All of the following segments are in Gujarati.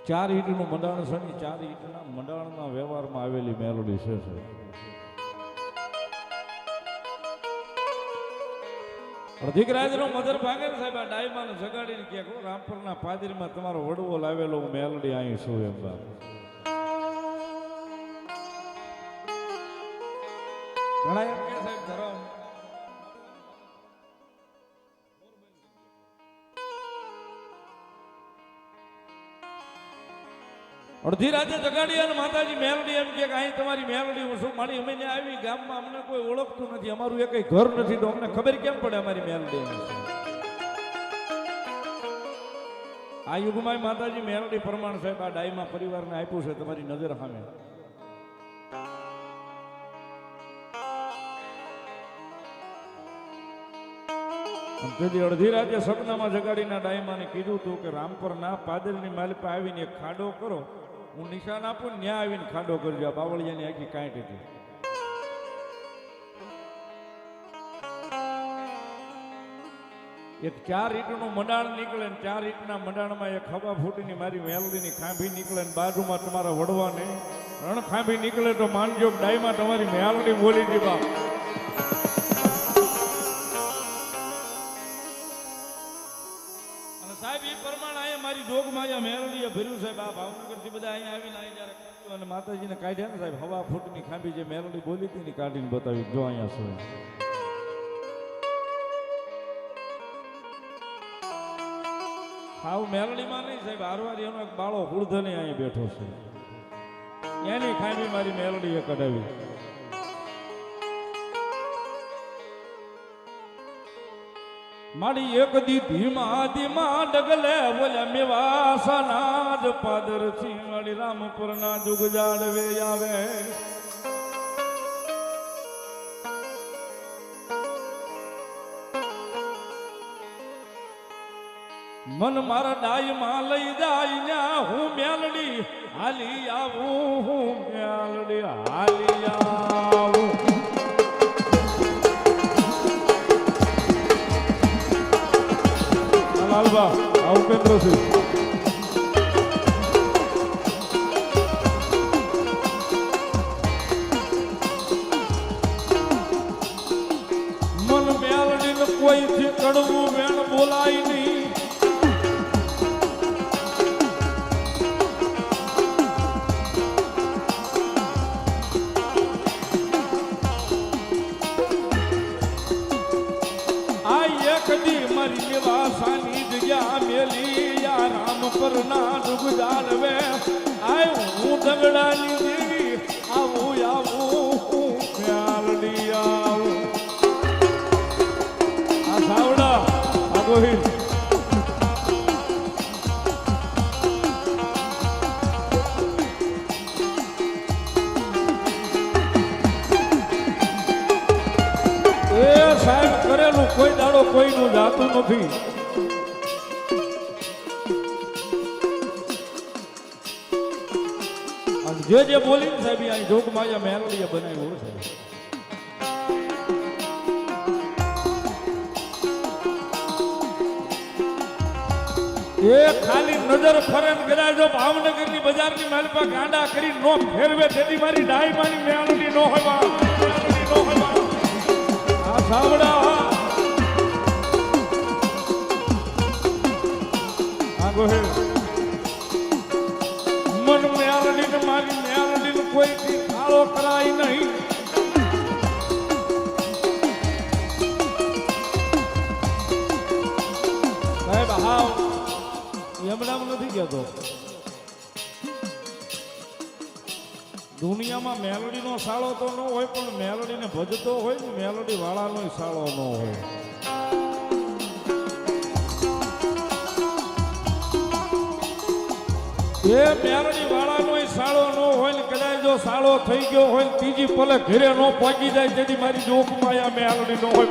ચાર ઈંટનું મંડાણ છે ને ચાર ઈંટના મંડાણના વ્યવહારમાં આવેલી મેલોડી છે. અધિકરાજનો મધર ભાગે ને સાહેબ આ ડાયમાને જગાડીને કે રામપરના પાદરીમાં તમારો વડવો લાવેલો હું મેલોડી અહીં છું એમ વાત. ઘણા એમ કે સાહેબ ધરમ અડધી રાતે જગાડી અને માતાજી મેલડી એમ કે અહીં તમારી મેલડી હું છું મારી અમે આવી ગામમાં અમને કોઈ ઓળખતું નથી અમારું એ કઈ ઘર નથી તો અમને ખબર કેમ પડે અમારી મેલડી આ યુગમાં માતાજી મેલડી પ્રમાણ સાહેબ આ ડાયમાં પરિવારને આપ્યું છે તમારી નજર સામે. તેથી અડધી રાતે સપનામાં જગાડીના ડાયમાને કીધું હતું કે રામપરના પાદરની માલિપા આવીને એક ખાડો કરો હું નિશાન આપું ને ત્યાં આવીને ખાડો કરજો. આ બાવળિયાની આખી કાંઈટ હતી. એક ચાર ઈંટનું મંડાણ નીકળે ને ચાર ઈંટના મંડાણમાં એક ખભા ફૂટીની મારી મેલડીની ખાંભી નીકળે ને બાજુમાં તમારા વડવાને રણ ખાંભી નીકળે તો માનજો ડાયમાં તમારી મેલડી બોલી દીધા. સાહેબ એ પ્રમાણે અહીંયા મારી જોગમાં અહીંયા મેલડીએ ભર્યું સાહેબ. આ ભાવનગરથી બધા અહીંયા આવીને અહીં જયારે કાઢ્યું અને માતાજીને કાઢ્યા ને સાહેબ હવા ફૂટની ખાંભી જે મેલડી બોલી હતી ને કાઢીને બતાવી જો અહીંયા શું. હાવ મેલડીમાં નહીં સાહેબ હારવારી એનો એક બાળો હુળધને અહીં બેઠો છે એની ખાંભી મારી મેલડીએ કઢાવી. મારી એક દી ધીમા ધીમા ડગલે બોલ્યા મેવાસાના જ પાદર થી મારી રામપુરના જુગ જાળવે આવે. મન મારા ડાયમાં લઈ જાય ન્યા હું મેલડી હાલી આવું હું મેલડી હાલી આવું. લાલબા આ ઉપેન્દ્રસિંહ મન મેલડીને કોઈથી કડવું વેણ બોલાય નહીં. મારી નિવાસાની જગ્યા મેલી યા રામ પર ના ડૂબ જાળવે આય હું દગડાની દેવી આવું આવું હું મેલડી આવું. આ સાવડા આ ગોહિલ સાહેબ કરેલું કોઈ દાડો કોઈનું જાતું નથી. જે બોલીને સાહેબ અહીં જોગમાં મેલડીએ બનાવ્યું છે. એ ખાલી નજર ફરે કદાચ જો ભાવનગરની બજારની માલપા ગાંડા કરી નો ફેરવે તેથી મારી ડાઈ માની મેલડી નો હોય મેલડી નો હોય. આ સાવડા આ ગોહેલ મન મેલડીને મારી મેલડીને કોઈ કાળો કરાય નહીં. સાહેબ હાવ એમનામ નથી કહેતો. દુનિયામાં મેલડીનો સાળો તો ન હોય પણ મેલડીને ભજતો હોય ને મેલડી વાળાનો સાળો ન હોય. એ મેલડી વાળાનો સાળો ન હોય ને કદાચ જો સાળો થઈ ગયો હોય ત્રીજી પલે ઘરે ન પહોંચી જાય તેથી મારી જોકમાં આ મેલડી ન હોય.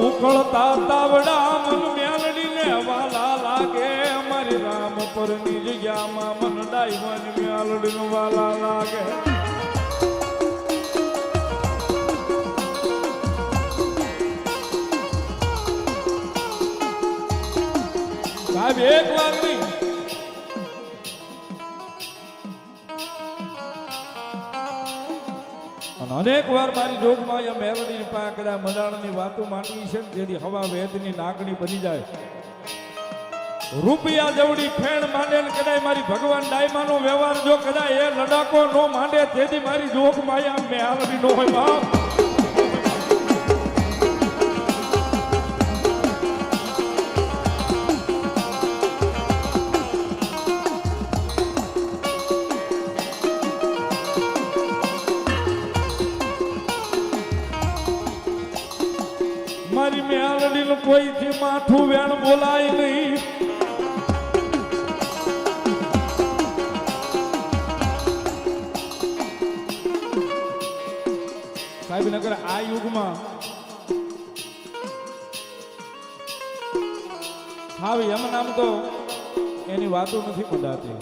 ઉકળતા તાવડા મન મેલડીને વાલા લાગે મારી રામ પરની જગ્યામાં મન ડાયમાની મેલડીનું વાલા લાગે. સાહેબ એક વાર નહીં અનેક વાર મારી જોગમાં એ મેલડીની પાસે કદાચ મંડાણની વાતો માંડવી છે ને જેથી હવા વેદની નાગણી બની જાય. રૂપિયા જવડી ફેણ માંડે ને કદાચ મારી ભગવાન ડાયમાનો વ્યવહાર જો કદાચ એ લડાકો નો માંડે તેથી મારી જોગમાં આ મેલડી નો હોય બાપ. મારી મેલડીનું કોઈથી માથું વેણ બોલાય નહીં. સાહેબ નગર આ યુગમાં હાવ એમ નામ તો એની વાતો નથી મંડાતી.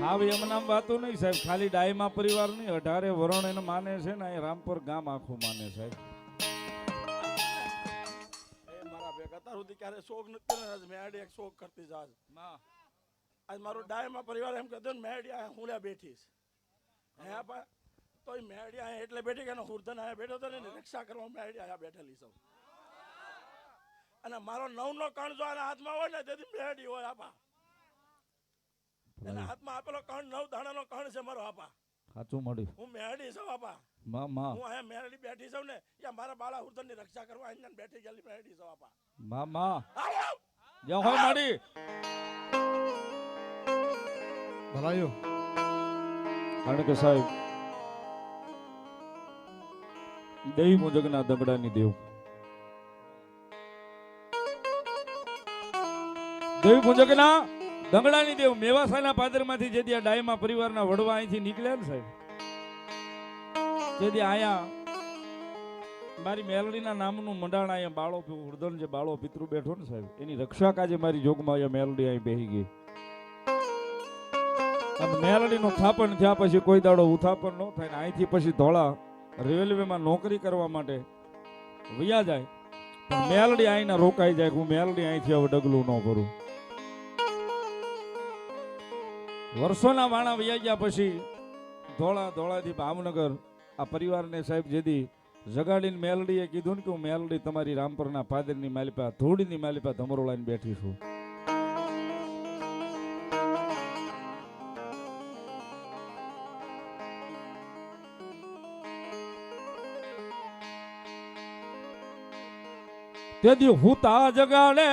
હાવ એમ નામ વાતો નહીં સાહેબ. ખાલી ડાયમા પરિવાર નહીં 18 વરણ એને માને છે ને એ રામપર ગામ આખું માને સાહેબ. મારા ભેગા તાર સુધી ક્યારે શોખ નથી ને મેડી એક શોખ કરતી જાજ આજ મારો ડાયમા પરિવાર એમ કહેતો ને મેડી આ હું બેઠીશ હે બા તો એ મેડી આ એટલે બેઠી કે હુરધન આ બેઠો તો ને રક્ષા કરવા મેડી આ બેઠેલી સૌ અને મારો નવનો કણ જો આના હાથમાં હોય ને તેથી મેડી હોય આપા એના હાથમાં આપેલો કણ 9 દાણાનો કણ છે મારો આપા. સાચું મળ્યું. હું મેડી છું આપા. મામા હું આ મેડી બેઠી છું ને યા મારા બાળા હુરધન ની રક્ષા કરવા અહીંયા બેઠી ગયેલી મેડી છું આપા. મામા જો હોય માડી ભલાયો કારણ કે સાહેબ દેવી મુજગના દગડાની દેવ દેવી મુજગના દંગડાની દેવ મેવાસાના પાદરમાંથી જે ત્યાં ડાયમા પરિવારના વડવા અહીંથી નીકળ્યા ને સાહેબ જે આયા મારી મેલડીના નામનું મંડાણ અહીંયા બાળો વૃદ્ધન જે બાળો પિતૃ બેઠો ને સાહેબ એની રક્ષા કાજે મારી જોગમાં અહીંયા મેલડી અહીં બેહી ગઈ. અને મેલડીનું થાપણ થયા પછી કોઈ દાડો ઉથાપણ ન થાય ને અહીંથી પછી ધોળા રેલવેમાં નોકરી કરવા માટે વયા જાય પણ મેલડી અહીંના રોકાઈ જાય. હું મેલડી અહીંથી હવે ડગલું ન ભરું. વર્ષોના વાણા વયા ગયા પછી ધોળાથી ભાવનગર આ પરિવારને સાહેબ જેદી જગાડીને મેલડીએ કીધું ને કે હું મેલડી તમારી રામપરના પાદરની માલિપા ધૂળની માલિપા ધમરોળાઈને બેઠી છું. તેથી હુતા જગાડે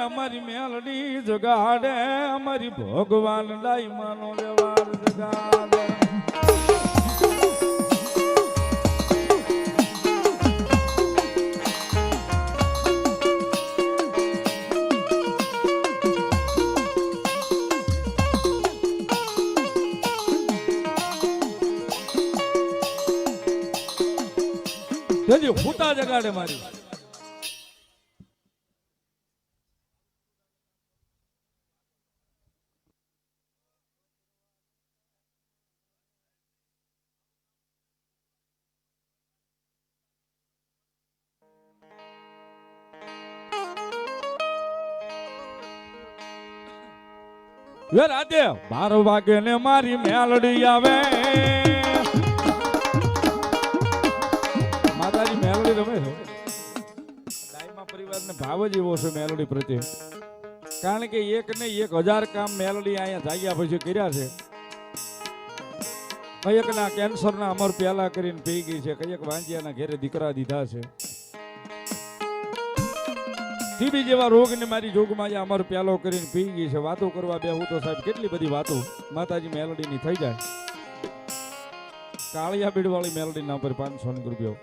અમારી મેલડી જગાડે અમારી ભગવાન ડાયમાનો વ્યવહાર જગાડે. તેથી હુતા જગાડે મારી રાતે 12 વાગે ને મારી મેલડી આવે. માતાજી મેલડી રમે છે. ડાયમા પરિવારને ભાવ જ એવો છે મેલડી પ્રત્યે કારણ કે એક ને 1000 કામ મેલડી અહીંયા જાગ્યા પછી કર્યા છે. કયકના કેન્સરના અમર પ્યાલા કરીને પી ગઈ છે. કયક વાંજિયાના ઘેરે દીકરા દીધા છે. ટીબી જેવા રોગને મારી જોગમાં અમર પ્યાલો કરીને પી ગઈ છે. વાતો કરવા બેહું તો સાહેબ કેટલી બધી વાતો માતાજી મેલડીની થઈ જાય. કાળિયા બીડવાળી મેલડીના ઉપર 500 રૂપિયો.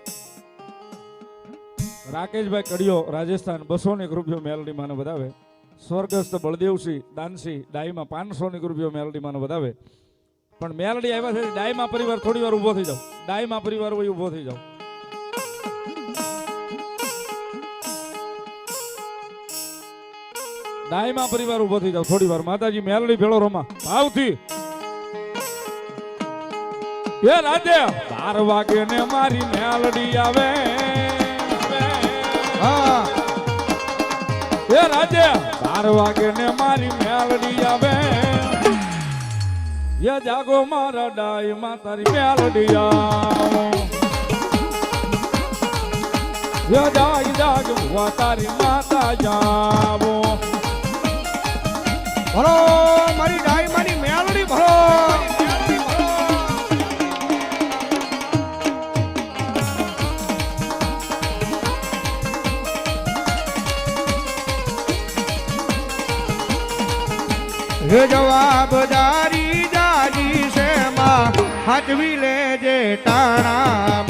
રાકેશભાઈ કડિયો રાજસ્થાન 200 રૂપિયો મેલડી માને વધાવે. સ્વર્ગસ્થ બળદેવસિંહ દાનસિંહ ડાઈમાં 500 રૂપિયો મેલડી માને વધાવે. પણ મેલડી આવ્યા છે ડાયમા પરિવાર થોડી વાર ઉભો થઈ જાવ. ડાયમા પરિવાર હોય ઉભો થઈ જાવ. ડાયમાં પરિવાર ઉભો થઈ જાવ થોડી વાર માતાજી મેલડી ભેળો રમા ભાવથી એ રાધે 12 વાગે ને મારી મેલડી આવે હા એ રાધે 12 વાગે ને મારી મેલડી આવે એ જાગો મારા ડાયમાં તારી મેલડી આવો એ જાગ જાગ ભુવા તારી માતા જાવો ભરો મારી ડાઈ મારી મેલડી ભરો હે જવાબદારી જાજી છે માં હાચવી લેજે ટાણા